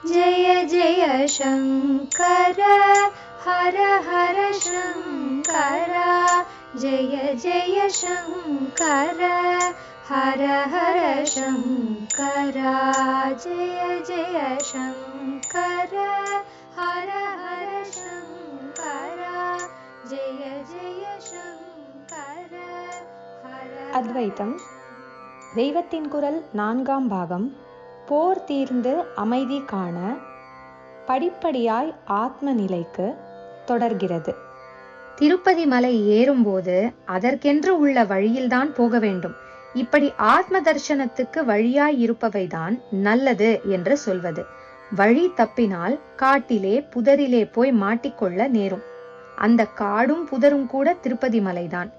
जय जय शङ्कर हर हर शङ्कर जय जय शङ्कर हर हर शङ्कर जय जय शङ्कर हर हर शङ्कर जय जय शङ्कर हर அத்வைத்தம் தெய்வத்தின் குரல் 4ஆம் பாகம். போர் தீர்ந்து அமைதி காண படிப்படியாய் ஆத்ம நிலைக்கு தொடர்கிறது. திருப்பதி மலை ஏறும்போது அதற்கென்று உள்ள வழியில்தான் போக வேண்டும். இப்படி ஆத்ம தர்சனத்துக்கு வழியாய் இருப்பவைதான் நல்லது என்று சொல்வது. வழி தப்பினால் காட்டிலே புதரிலே போய் மாட்டிக்கொள்ள நேரும். அந்த காடும் புதரும் கூட திருப்பதி மலைதான்.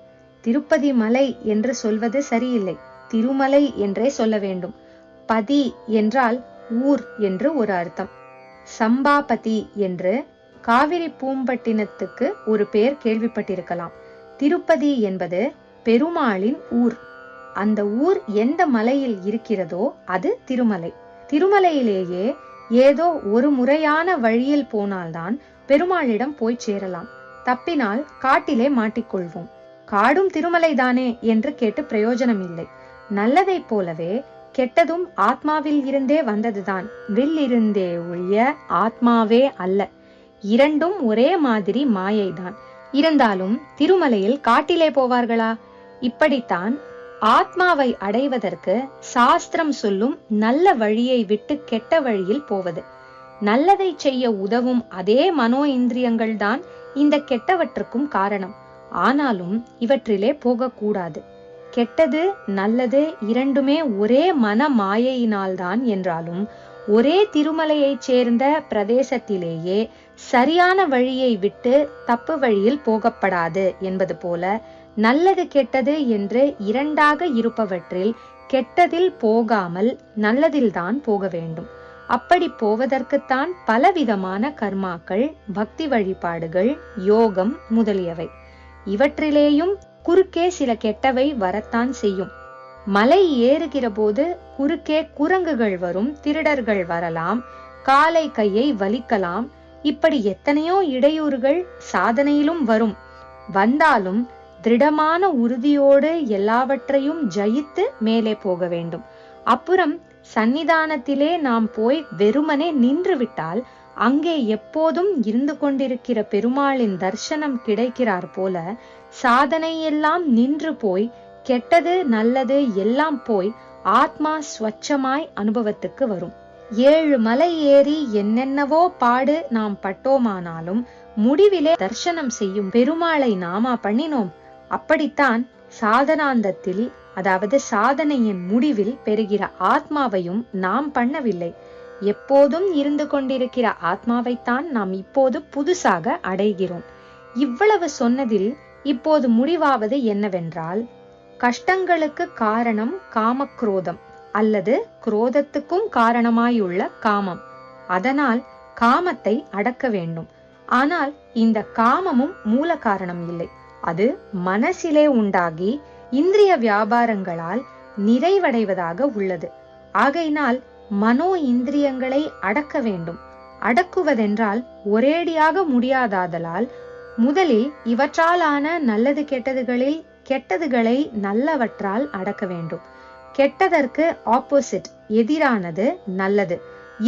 திருப்பதி மலை என்று சொல்வது சரியில்லை, திருமலை என்றே சொல்ல வேண்டும். பதி என்றால் ஊர் என்று ஒரு அர்த்தம். சம்பாபதி என்று காவிரி பூம்பட்டினத்துக்கு ஒரு பெயர் கேள்விப்பட்டிருக்கலாம். திருப்பதி என்பது பெருமாளின் ஊர். அந்த ஊர் எந்த மலையில் இருக்கிறதோ அது திருமலை. திருமலையிலேயே ஏதோ ஒரு முறையான வழியில் போனால்தான் பெருமாளிடம் போய் சேரலாம். தப்பினால் காட்டிலே மாட்டிக்கொள்வோம். காடும் திருமலைதானே என்று கேட்டு பிரயோஜனம் இல்லை. நல்லதை போலவே கெட்டதும் ஆத்மாவில் இருந்தே வந்ததுதான், வில்லிருந்தே ஒழிய ஆத்மாவே அல்ல. இரண்டும் ஒரே மாதிரி மாயைதான். இருந்தாலும் திருமலையில் காட்டிலே போவார்களா? இப்படித்தான் ஆத்மாவை அடைவதற்கு சாஸ்திரம் சொல்லும் நல்ல வழியை விட்டு கெட்ட வழியில் போவது. நல்லதை செய்ய உதவும் அதே மனோ இந்திரியங்கள் தான் இந்த கெட்டவற்றுக்கும் காரணம். ஆனாலும் இவற்றிலே போகக்கூடாது. கெட்டது நல்லது இரண்டுமே ஒரே மன மாயையினால்தான் என்றாலும் ஒரே திருமலையைச் சேர்ந்த பிரதேசத்திலேயே சரியான வழியை விட்டு தப்பு வழியில் போகப்படாது என்பது போல நல்லது கெட்டது என்று இரண்டாக இருப்பவற்றில் கெட்டதில் போகாமல் நல்லதில்தான் போக வேண்டும். அப்படி போவதற்குத்தான் பலவிதமான கர்மாக்கள், பக்தி வழிபாடுகள், யோகம் முதலியவை. இவற்றிலேயும் குறுக்கே சில கெட்டவை வரத்தான் செய்யும். மலை ஏறுகிற போது குறுக்கே குரங்குகள் வரும், திருடர்கள் வரலாம், காலை கையை வலிக்கலாம். இப்படி எத்தனையோ இடையூறுகள் சாதனையிலும் வரும். வந்தாலும் திருடமான உறுதியோடு எல்லாவற்றையும் ஜெயித்து மேலே போக வேண்டும். அப்புறம் சன்னிதானத்திலே நாம் போய் வெறுமனே நின்று விட்டால் அங்கே எப்போதும் இருந்து கொண்டிருக்கிற பெருமாளின் தர்சனம் கிடைக்கிறார் போல சாதனை எல்லாம் நின்று போய் கெட்டது நல்லது எல்லாம் போய் ஆத்மா ஸ்வச்சமாய் அனுபவத்துக்கு வரும். 7 மலை ஏறி என்னென்னவோ பாடு நாம் பட்டோமானாலும் முடிவிலே தர்சனம் செய்யும் பெருமாளை நாமா பண்ணினோம். அப்படித்தான் சாதனாந்தத்தில், அதாவது சாதனையின் முடிவில் பெறுகிற ஆத்மாவையும் நாம் பண்ணவில்லை. எப்போதும் இருந்து கொண்டிருக்கிற ஆத்மாவைத்தான் நாம் இப்போது புதுசாக அடைகிறோம். இவ்வளவு சொன்னதில் இப்போது முடிவாவது என்னவென்றால், கஷ்டங்களுக்கு காரணம் காமக்ரோதம் அல்லது குரோதத்துக்கும் காரணமாயுள்ள காமம். அதனால் காமத்தை அடக்க வேண்டும். ஆனால் இந்த காமமும் மூல காரணம் இல்லை. அது மனசிலே உண்டாகி இந்திரிய வியாபாரங்களால் நிறைவடைவதாக உள்ளது. ஆகையினால் மனோ இந்திரியங்களை அடக்க வேண்டும். அடக்குவதென்றால் ஒரேடியாக முடியாததால் முதலில் இவற்றாலான நல்லது கெட்டதுகளில் கெட்டதுகளை நல்லவற்றால் அடக்க வேண்டும். கெட்டதற்கு ஆப்போசிட், எதிரானது நல்லது.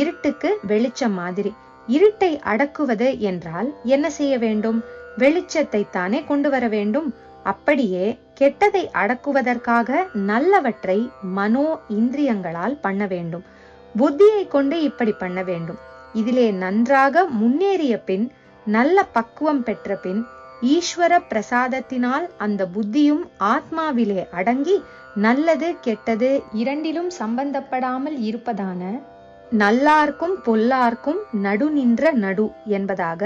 இருட்டுக்கு வெளிச்சம் மாதிரி. இருட்டை அடக்குவது என்றால் என்ன செய்ய வேண்டும்? வெளிச்சத்தை தானே கொண்டு வர வேண்டும். அப்படியே கெட்டதை அடக்குவதற்காக நல்லவற்றை மனோ இந்திரியங்களால் பண்ண வேண்டும். புத்தியை கொண்டு இப்படி பண்ண வேண்டும். இதிலே நன்றாக முன்னேறிய பின், நல்ல பக்குவம் பெற்ற பின், ஈஸ்வர பிரசாதத்தினால் அந்த புத்தியும் ஆத்மாவிலே அடங்கி நல்லது கெட்டது இரண்டிலும் சம்பந்தப்படாமல் இருப்பதான நல்லார்க்கும் பொல்லார்க்கும் நடு நின்ற நடு என்பதாக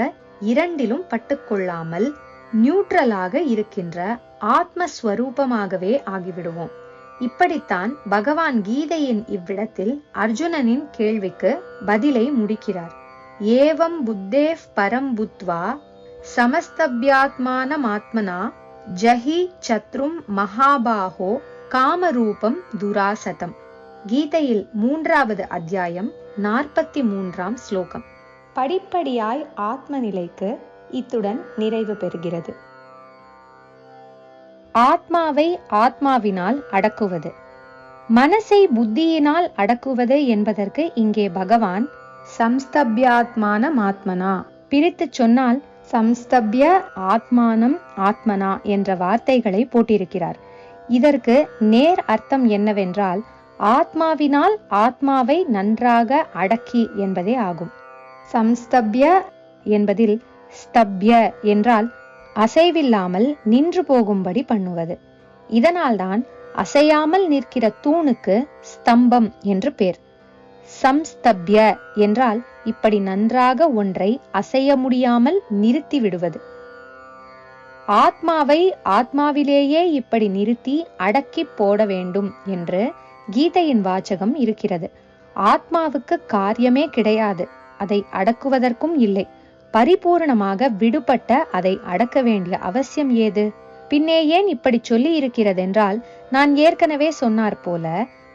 இரண்டிலும் பட்டுக்கொள்ளாமல் நியூட்ரலாக இருக்கின்ற ஆத்மஸ்வரூபமாகவே ஆகிவிடுவோம். இப்படித்தான் பகவான் கீதையின் இவ்விடத்தில் அர்ஜுனனின் கேள்விக்கு பதிலை முடிக்கிறார். ஏவம் புத்தேவ் பரம் புத்வா சமஸ்தப்யாத்மானமாத்மனா ஜஹி சத்ரும் மகாபாஹோ காமரூபம் துராசதம். கீதையில் 3வது அத்தியாயம் 43ஆம் ஸ்லோகம். படிப்படியாய் ஆத்ம நிலைக்கு இத்துடன் நிறைவு பெறுகிறது. ஆத்மாவை ஆத்மாவினால் அடக்குவது. மனசை புத்தியினால் அடக்குவது என்பதற்கு இங்கே பகவான் சம்ஸ்தப்யாத்மான ஆத்மனா, பிரித்து சொன்னால் சம்ஸ்தப்ய ஆத்மானம் ஆத்மனா என்ற வார்த்தைகளை போட்டிருக்கிறார். இதற்கு நேர் அர்த்தம் என்னவென்றால் ஆத்மாவினால் ஆத்மாவை நன்றாக அடக்கி என்பதே ஆகும். சம்ஸ்தப்ய என்பதில் ஸ்தப்ய என்றால் அசைவில்லாமல் நின்று போகும்படி பண்ணுவது. இதனால்தான் அசையாமல் நிற்கிற தூணுக்கு ஸ்தம்பம் என்று பேர். சம்ஸ்தப்ய என்றால் இப்படி நன்றாக ஒன்றை அசைய முடியாமல் நிறுத்தி விடுவது. ஆத்மாவை ஆத்மாவிலேயே இப்படி நிறுத்தி அடக்கி போட வேண்டும் என்று கீதையின் வாசகம் இருக்கிறது. ஆத்மாவுக்கு காரியமே கிடையாது, அதை அடக்குவதற்கும் இல்லை. பரிபூர்ணமாக விடுபட்ட அதை அடக்க வேண்டிய அவசியம் ஏது? பின்னே ஏன் இப்படி சொல்லி இருக்கிறதென்றால், நான் ஏற்கனவே சொன்னார் போல,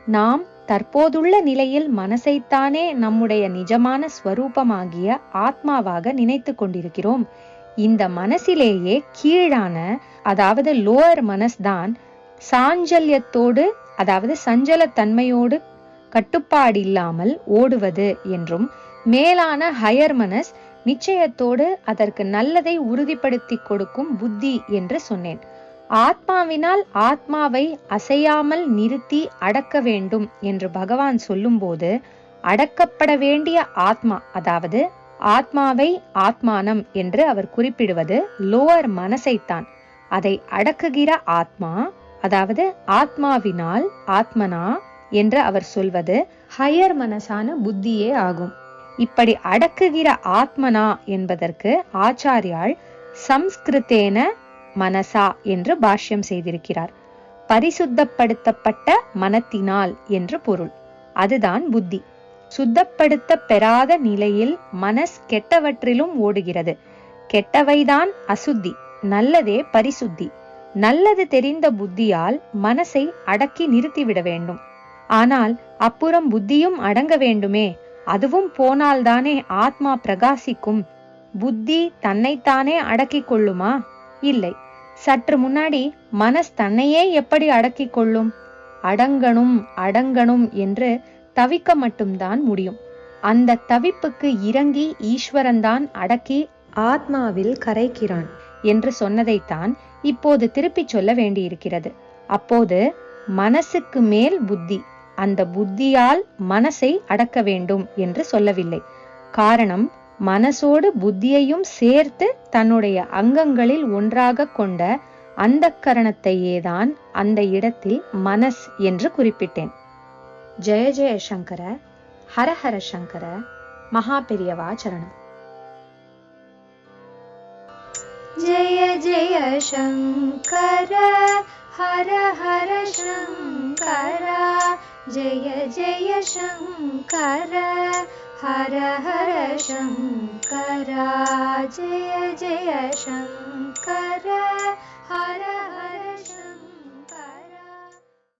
நாம் தற்போதுள்ள நிலையில் மனசைத்தானே நம்முடைய நிஜமான ஸ்வரூபமாகிய ஆத்மாவாக நினைத்து கொண்டிருக்கிறோம். இந்த மனசிலேயே கீழான, அதாவது லோயர் மனஸ்தான் சாஞ்சல்யத்தோடு, அதாவது சஞ்சலத்தன்மையோடு கட்டுப்பாடு இல்லாமல் ஓடுவது என்றும், மேலான ஹையர் மனஸ் நிச்சயத்தோடு அதற்கு நல்லதை உறுதிப்படுத்தி கொடுக்கும் புத்தி என்று சொன்னேன். ஆத்மாவினால் ஆத்மாவை அசையாமல் நிறுத்தி அடக்க வேண்டும் என்று பகவான் சொல்லும்போது, அடக்கப்பட வேண்டிய ஆத்மா, அதாவது ஆத்மாவை ஆத்மானம் என்று அவர் குறிப்பிடுவது லோவர் மனசைத்தான். அதை அடக்குகிற ஆத்மா, அதாவது ஆத்மாவினால் ஆத்மனா என்று அவர் சொல்வது ஹையர் மனசான புத்தியே ஆகும். இப்படி அடக்குகிற ஆத்மனா என்பதற்கு ஆச்சாரியால் சம்ஸ்கிருதேன மனசா என்று பாஷ்யம் செய்திருக்கிறார். பரிசுத்தப்படுத்தப்பட்ட மனத்தினால் என்று பொருள். அதுதான் புத்தி. சுத்தப்படுத்த பெறாத நிலையில் மனஸ் கெட்டவற்றிலும் ஓடுகிறது. கெட்டவைதான் அசுத்தி, நல்லதே பரிசுத்தி. நல்லது தெரிந்த புத்தியால் மனசை அடக்கி நிறுத்திவிட வேண்டும். ஆனால் அப்புறம் புத்தியும் அடங்க வேண்டுமே, அதுவும் போனால்தானே ஆத்மா பிரகாசிக்கும். புத்தி தன்னைத்தானே அடக்கிக் கொள்ளுமா? இல்லை. சற்று முன்னாடி மனஸ் தன்னையே எப்படி அடக்கிக் கொள்ளும்? அடங்கணும் அடங்கணும் என்று தவிக்க மட்டும்தான் முடியும். அந்த தவிப்புக்கு இறங்கி ஈஸ்வரன்தான் அடக்கி ஆத்மாவில் கரைக்கிறான் என்று சொன்னதைத்தான் இப்போது திருப்பி சொல்ல வேண்டியிருக்கிறது. அப்போது மனசுக்கு மேல் புத்தி, அந்த புத்தியால் மனசை அடக்க வேண்டும் என்று சொல்லவில்லை. காரணம், மனசோடு புத்தியையும் சேர்த்து தன்னுடைய அங்கங்களில் ஒன்றாக கொண்ட அந்த கரணத்தையேதான் அந்த இடத்தில் மனஸ் என்று குறிப்பிட்டேன். ஜெய ஜெய சங்கர, ஹர ஹர சங்கர, மகா பெரியவா சரணம். ஜெய ஜெய சங்கர, ஹர ஹர சங்கர, ஜெய ஜெய சங்கர, ஹர ஹர சங்கர, ஜெய ஜெய சங்கர, ஹர ஹர